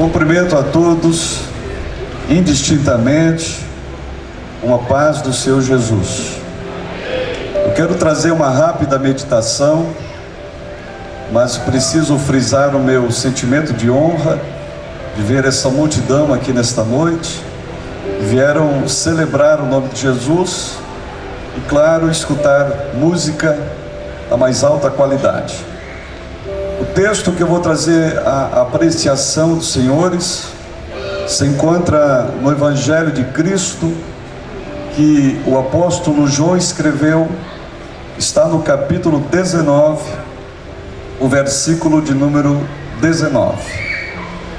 Cumprimento a todos, indistintamente, uma paz do Senhor Jesus. Eu quero trazer uma rápida meditação, mas preciso frisar o meu sentimento de honra de ver essa multidão aqui nesta noite. Vieram celebrar o nome de Jesus e, claro, escutar música da mais alta qualidade. O texto que eu vou trazer a apreciação dos senhores se encontra no Evangelho de Cristo, que o apóstolo João escreveu, está no capítulo 19, o versículo de número 19,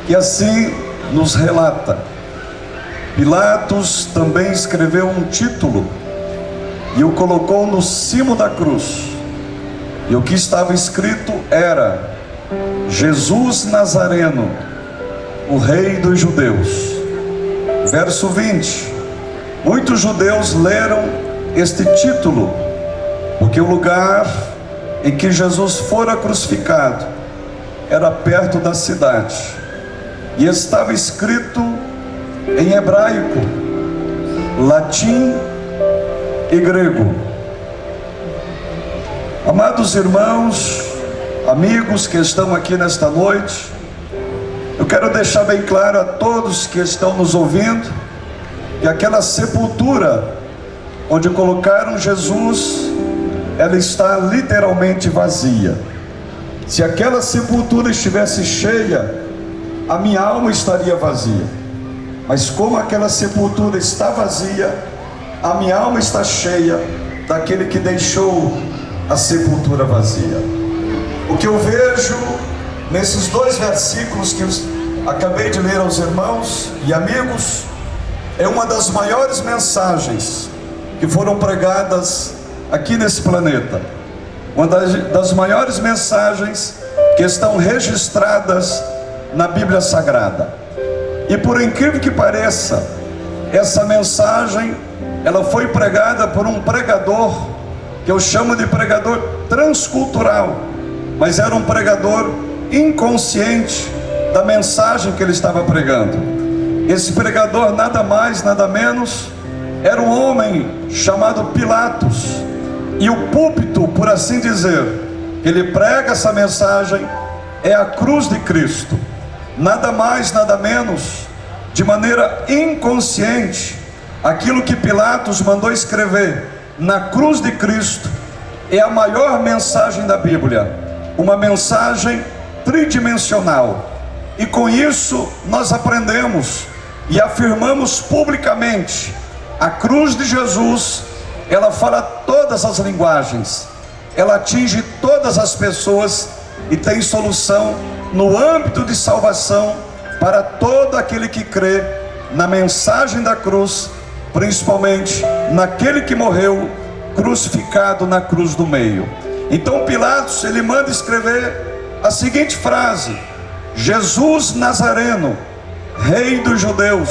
que assim nos relata: Pilatos também escreveu um título e o colocou no cimo da cruz, e o que estava escrito era: Jesus Nazareno, o Rei dos Judeus. Verso 20: muitos judeus leram este título, porque o lugar em que Jesus fora crucificado era perto da cidade, e estava escrito em hebraico, latim e grego. Amados irmãos, amigos que estão aqui nesta noite, eu quero deixar bem claro a todos que estão nos ouvindo que aquela sepultura onde colocaram Jesus, ela está literalmente vazia. Se aquela sepultura estivesse cheia, a minha alma estaria vazia. Mas como aquela sepultura está vazia, a minha alma está cheia daquele que deixou a sepultura vazia. O que eu vejo nesses dois versículos que eu acabei de ler aos irmãos e amigos é uma das maiores mensagens que foram pregadas aqui nesse planeta, uma das maiores mensagens que estão registradas na Bíblia Sagrada. E por incrível que pareça, essa mensagem ela foi pregada por um pregador que eu chamo de pregador transcultural, mas era um pregador inconsciente da mensagem que ele estava pregando. Esse pregador nada mais, nada menos, era um homem chamado Pilatos, e o púlpito, por assim dizer, que ele prega essa mensagem é a cruz de Cristo. Nada mais, nada menos, de maneira inconsciente, aquilo que Pilatos mandou escrever na cruz de Cristo é a maior mensagem da Bíblia, uma mensagem tridimensional. E com isso nós aprendemos e afirmamos publicamente: a cruz de Jesus, ela fala todas as linguagens, ela atinge todas as pessoas e tem solução no âmbito de salvação para todo aquele que crê na mensagem da cruz, principalmente naquele que morreu crucificado na cruz do meio. Então Pilatos, ele manda escrever a seguinte frase: Jesus Nazareno, Rei dos Judeus.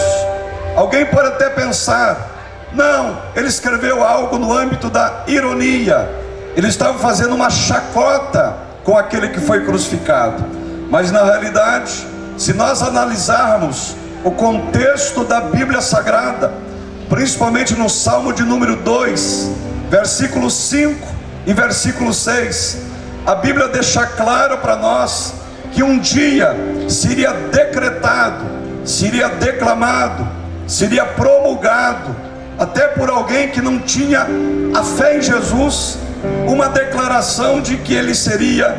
Alguém pode até pensar: não, ele escreveu algo no âmbito da ironia, ele estava fazendo uma chacota com aquele que foi crucificado. Mas na realidade, se nós analisarmos o contexto da Bíblia Sagrada, principalmente no Salmo de número 2, versículo 5 e versículo 6, a Bíblia deixa claro para nós que um dia seria decretado, seria declamado, seria promulgado, até por alguém que não tinha a fé em Jesus, uma declaração de que ele seria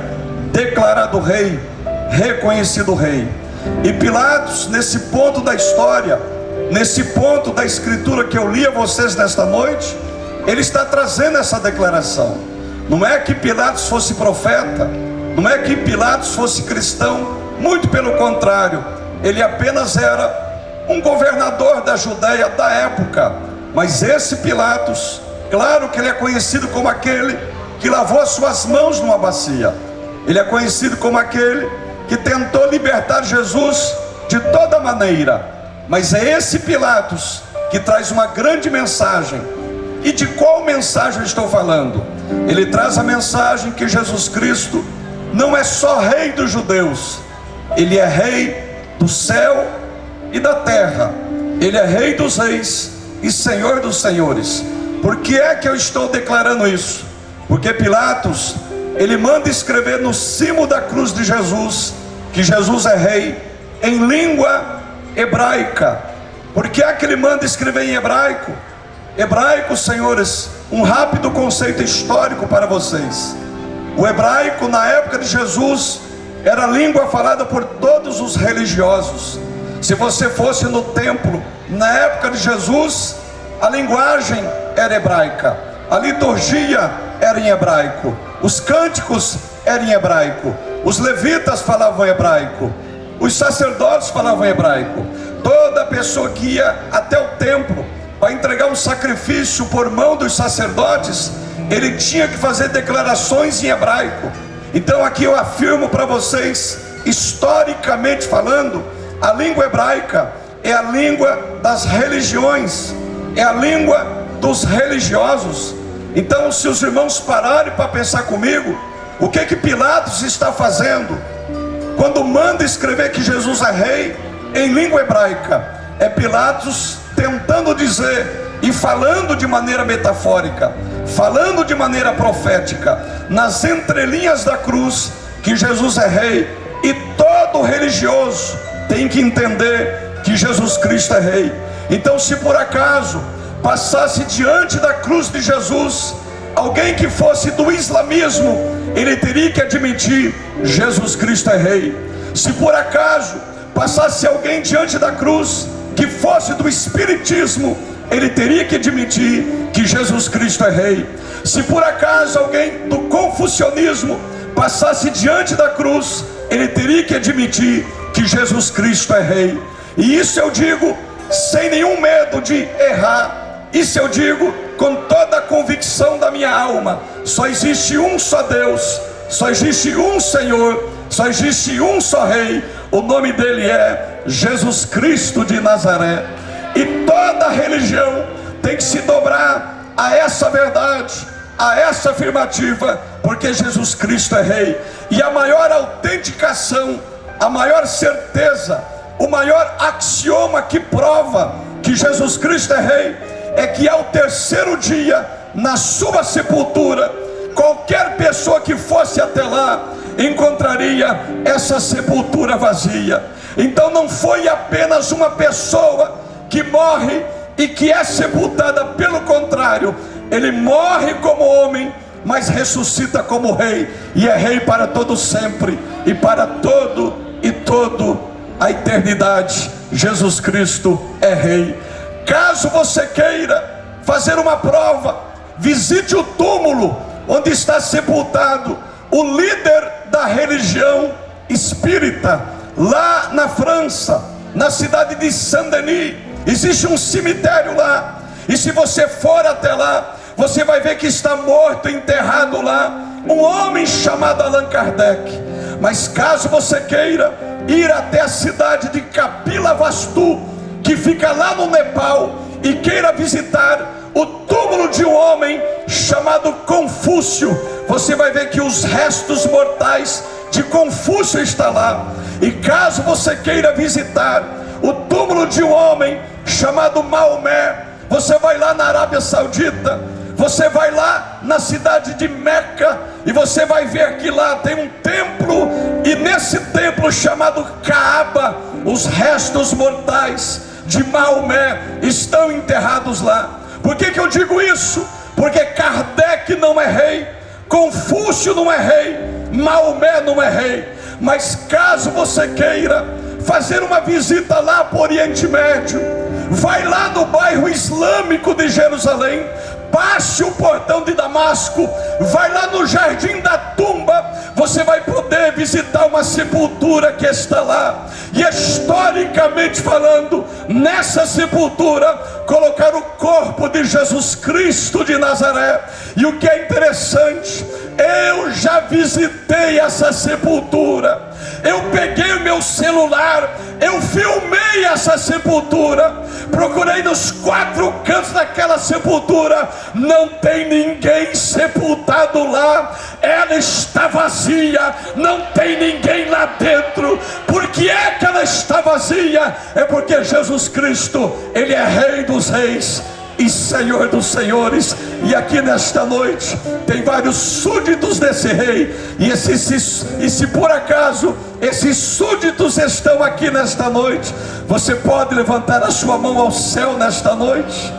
declarado rei, reconhecido rei. E Pilatos, nesse ponto da história, nesse ponto da escritura que eu li a vocês nesta noite, ele está trazendo essa declaração. Não é que Pilatos fosse profeta, não é que Pilatos fosse cristão, muito pelo contrário, ele apenas era um governador da Judéia da época. Mas esse Pilatos, claro que ele é conhecido como aquele que lavou as suas mãos numa bacia, ele é conhecido como aquele que tentou libertar Jesus de toda maneira. Mas é esse Pilatos que traz uma grande mensagem. E de qual mensagem eu estou falando? Ele traz a mensagem que Jesus Cristo não é só rei dos judeus, ele é rei do céu e da terra. Ele é Rei dos reis e Senhor dos senhores. Por que é que eu estou declarando isso? Porque Pilatos, ele manda escrever no cimo da cruz de Jesus que Jesus é rei em língua hebraica. Por que é que ele manda escrever em hebraico? Hebraico, senhores, um rápido conceito histórico para vocês. O hebraico na época de Jesus era a língua falada por todos os religiosos. Se você fosse no templo na época de Jesus, a linguagem era hebraica, a liturgia era em hebraico, os cânticos eram em hebraico, os levitas falavam hebraico, os sacerdotes falavam hebraico. Toda pessoa que ia até o templo para entregar um sacrifício por mão dos sacerdotes, ele tinha que fazer declarações em hebraico. Então aqui eu afirmo para vocês, historicamente falando, a língua hebraica é a língua das religiões, é a língua dos religiosos. Então, se os irmãos pararem para pensar comigo, o que Pilatos está fazendo quando manda escrever que Jesus é rei em língua hebraica? É Pilatos tentando dizer e falando de maneira metafórica, falando de maneira profética, nas entrelinhas da cruz, que Jesus é rei, e todo religioso tem que entender que Jesus Cristo é rei. Então, se por acaso passasse diante da cruz de Jesus alguém que fosse do islamismo, ele teria que admitir: Jesus Cristo é rei. Se por acaso passasse alguém diante da cruz que fosse do espiritismo, ele teria que admitir que Jesus Cristo é rei. Se por acaso alguém do confucionismo passasse diante da cruz, ele teria que admitir que Jesus Cristo é rei. E isso eu digo sem nenhum medo de errar. Isso eu digo com toda a convicção da minha alma. Só existe um só Deus, só existe um Senhor, só existe um só Rei. O nome dele é Jesus Cristo de Nazaré. E toda religião tem que se dobrar a essa verdade, a essa afirmativa, porque Jesus Cristo é Rei. E a maior autenticação, a maior certeza, o maior axioma que prova que Jesus Cristo é Rei é que ao terceiro dia, na sua sepultura, qualquer pessoa que fosse até lá encontraria essa sepultura vazia. Então não foi apenas uma pessoa que morre e que é sepultada, pelo contrário, ele morre como homem, mas ressuscita como rei, e é rei para todo sempre e para todo a eternidade. Jesus Cristo é rei. Caso você queira fazer uma prova, visite o túmulo onde está sepultado o líder da religião espírita, lá na França, na cidade de Saint-Denis. Existe um cemitério lá, e se você for até lá, você vai ver que está morto, enterrado lá, um homem chamado Allan Kardec. Mas caso você queira ir até a cidade de Kapilavastu, que fica lá no Nepal, e queira visitar o túmulo de um homem chamado Confúcio, você vai ver que os restos mortais de Confúcio estão lá. E caso você queira visitar o túmulo de um homem chamado Maomé, você vai lá na Arábia Saudita, você vai lá na cidade de Meca, e você vai ver que lá tem um templo, e nesse templo chamado Kaaba, os restos mortais de Maomé estão enterrados lá. Por que eu digo isso? Porque Kardec não é rei, Confúcio não é rei, Maomé não é rei. Mas caso você queira fazer uma visita lá para o Oriente Médio, vai lá no bairro islâmico de Jerusalém, passe o portão de Damasco, vai lá no Jardim da Tumba, você vai poder visitar uma sepultura que está lá. E historicamente falando, nessa sepultura colocaram o corpo de Jesus Cristo de Nazaré. E o que é interessante, eu já visitei essa sepultura. Eu peguei o meu celular, eu filmei essa sepultura, procurei nos 4 cantos daquela sepultura, não tem ninguém sepultado lá, ela está vazia, não tem ninguém lá dentro. Por que é que ela está vazia? É porque Jesus Cristo, Ele é Rei dos Reis e Senhor dos Senhores, e aqui nesta noite tem vários súditos desse rei, e se por acaso esses súditos estão aqui nesta noite, você pode levantar a sua mão ao céu nesta noite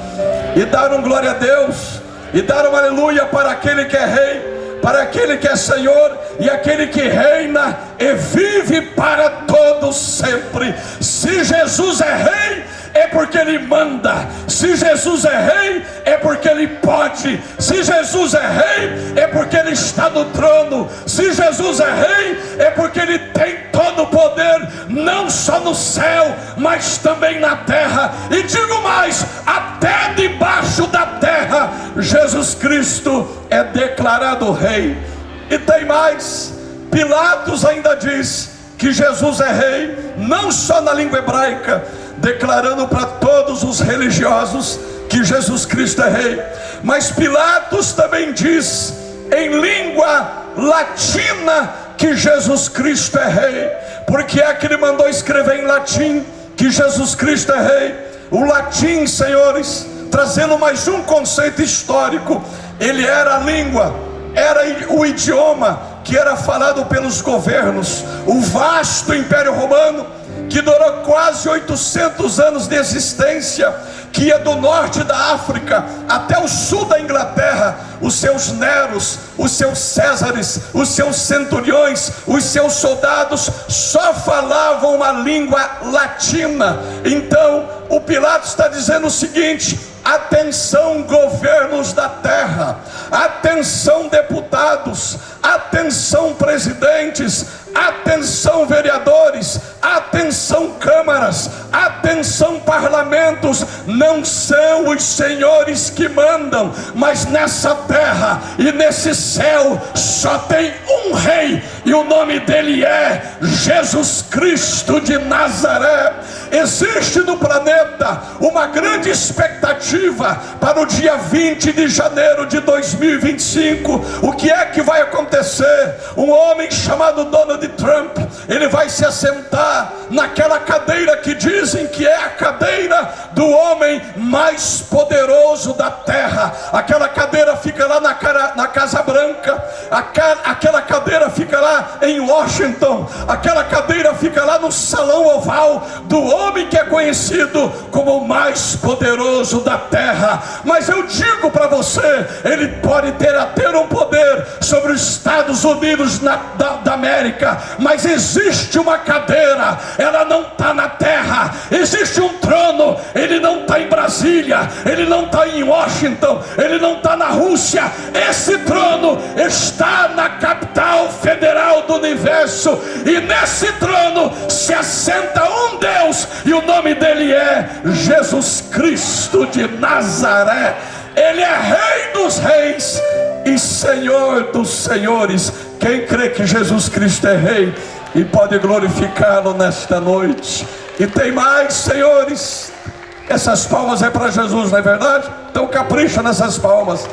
e dar um glória a Deus, e dar um aleluia para aquele que é rei, para aquele que é Senhor, e aquele que reina e vive para todos sempre. Se Jesus é rei, é porque Ele manda. Se Jesus é rei, é porque Ele pode. Se Jesus é rei, é porque Ele está no trono. Se Jesus é rei, é porque Ele tem todo o poder, não só no céu, mas também na terra. E digo mais, até debaixo da terra, Jesus Cristo é declarado rei. E tem mais, Pilatos ainda diz que Jesus é rei, não só na língua hebraica, declarando para todos os religiosos que Jesus Cristo é rei, mas Pilatos também diz em língua latina que Jesus Cristo é rei. Porque é que ele mandou escrever em latim que Jesus Cristo é rei? O latim, senhores, trazendo mais um conceito histórico, ele era a língua, era o idioma que era falado pelos governos. O vasto Império Romano, que durou quase 800 anos de existência, que ia do norte da África até o sul da Inglaterra, os seus Neros, os seus Césares, os seus centuriões, os seus soldados só falavam uma língua latina. Então o Pilatos está dizendo o seguinte: atenção, governos da terra, atenção, deputados, atenção, presidentes, atenção, vereadores, atenção, câmaras, atenção, parlamentos. Não são os senhores que mandam, mas nessa terra e nesse céu só tem um rei, e o nome dele é Jesus Cristo de Nazaré. Existe no planeta uma grande expectativa para o dia 20 de janeiro de 2025. O que é que vai acontecer? Um homem chamado Donald Trump, ele vai se assentar naquela cadeira que dizem que é a cadeira do homem mais poderoso da terra. Aquela cadeira fica lá na Casa Branca, aquela cadeira fica lá em Washington, aquela cadeira fica lá no Salão Oval do homem que é conhecido como o mais poderoso da terra. Mas eu digo para você, ele pode ter um poder sobre os Estados Unidos da América, mas existe uma cadeira, ela não está na terra. Existe um trono, ele não está em Brasília, ele não está em Washington, ele não está na Rússia. Esse trono está na capital federal do universo, e nesse trono se assenta um Deus, e o nome dele é Jesus Cristo de Nazaré. Ele é Rei dos Reis e Senhor dos Senhores. Quem crê que Jesus Cristo é Rei e pode glorificá-lo nesta noite? E tem mais, senhores, essas palmas é para Jesus, não é verdade? Então capricha nessas palmas.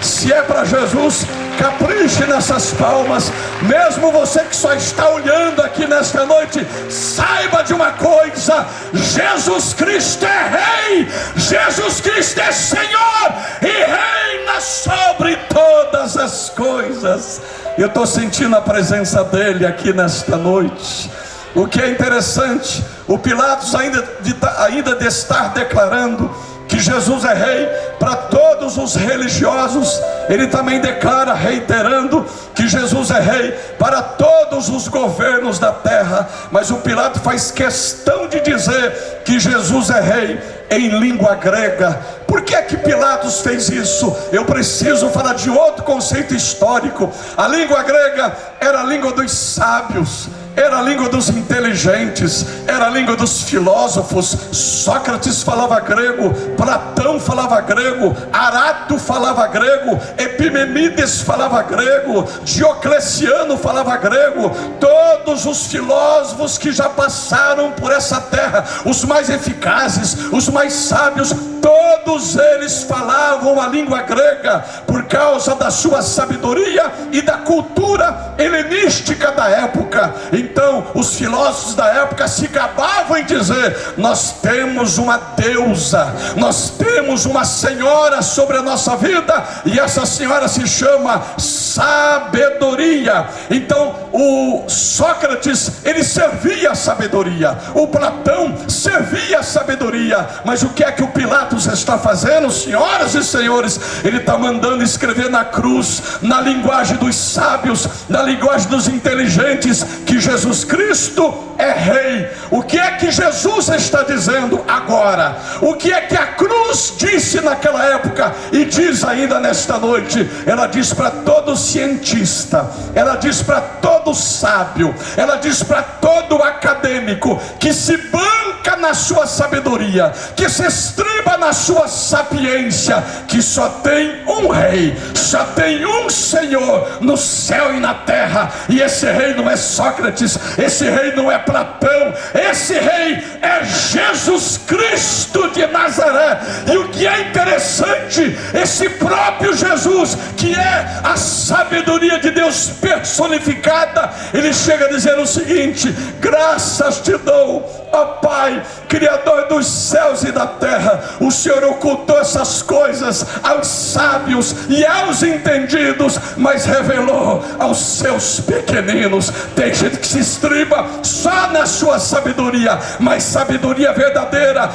Se é para Jesus, capriche nessas palmas. Mesmo você que só está olhando aqui nesta noite, saiba de uma coisa: Jesus Cristo é Rei, Jesus Cristo é Senhor e reina sobre todas as coisas. Eu estou sentindo a presença dele aqui nesta noite. O que é interessante, o Pilatos ainda de estar declarando que Jesus é rei para todos os religiosos, ele também declara, reiterando, que Jesus é rei para todos os governos da terra. Mas o Pilato faz questão de dizer que Jesus é rei em língua grega. Por que é que Pilatos fez isso? Eu preciso falar de outro conceito histórico. A língua grega era a língua dos sábios, era a língua dos inteligentes, era a língua dos filósofos. Sócrates falava grego, Platão falava grego, Arato falava grego, Epimenides falava grego, Diocleciano falava grego. Todos os filósofos que já passaram por essa terra, os mais eficazes, os mais sábios, todos eles falavam a língua grega por causa da sua sabedoria e da cultura helenística da época. Então os filósofos da época se gabavam em dizer: nós temos uma deusa, nós temos uma senhora sobre a nossa vida, e essa senhora se chama sabedoria. Então o Sócrates, ele servia a sabedoria, o Platão servia a sabedoria. Mas o que é que o Pilatos está fazendo, senhoras e senhores? Ele está mandando escrever na cruz, na linguagem dos sábios, na linguagem dos inteligentes, que Jesus Cristo é rei. O que é que Jesus está dizendo agora? O que é que a cruz disse naquela época e diz ainda nesta noite? Ela diz para todo cientista, ela diz para todo sábio, ela diz para todo acadêmico que se banca na sua sabedoria, que se estriba na sua sapiência, que só tem um rei, só tem um Senhor no céu e na terra. E esse rei não é Sócrates, esse rei não é Platão, esse rei é Jesus Cristo de Nazaré. E o que é interessante, esse próprio Jesus, que é a sabedoria de Deus personificada, ele chega a dizer o seguinte: graças te dou, ó Pai, Criador dos céus e da terra. O Senhor ocultou essas coisas aos sábios e aos entendidos, mas revelou aos seus pequeninos. Tem gente que se estriba só na sua sabedoria, mas sabedoria verdadeira